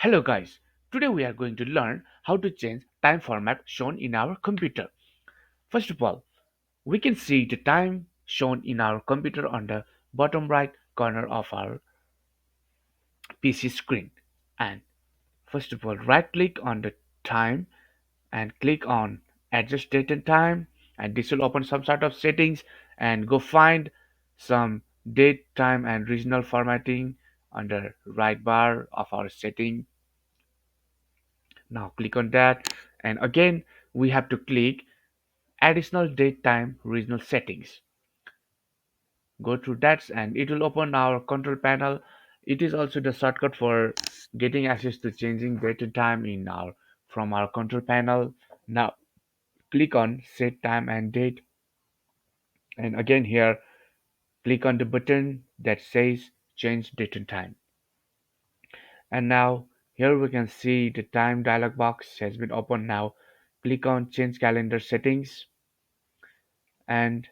Hello guys, today we are going to learn how to change time format shown in our computer. First of all, we can see the time shown in our computer on the bottom right corner of our PC screen. And first of all, right click on the time and click on adjust date and time, and this will open some sort of settings, and go find some date, time and regional formatting on the right bar of our setting. Now click on that, and again we have to click additional date time regional settings. Go through that and it will open our control panel. It is also the shortcut for getting access to changing date and time in our from our control panel. Now click on set time and date, and again here click on the button that says change date and time. And now here we can see the time dialog box has been opened. Now click on change calendar settings, and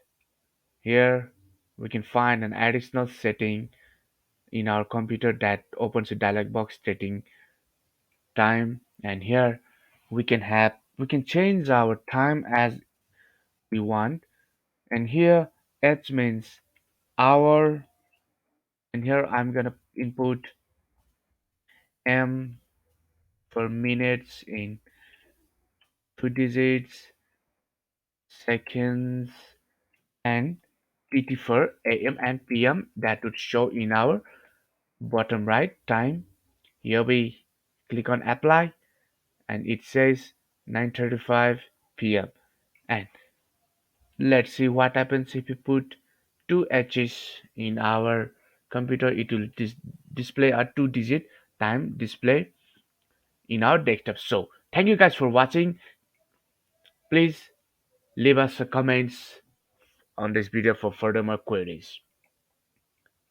here we can find an additional setting in our computer that opens a dialog box stating time, and here we can change our time as we want, and here H means hour, and here I'm gonna input M for minutes in 2 digits, seconds, and PT for AM and PM that would show in our bottom right time. Here we click on apply, and it says 9:35 p.m. And let's see what happens if you put two H's in our computer. It will display a 2 digit time display in our desktop. So thank you guys for watching. Please leave us a comments on this video for further more queries.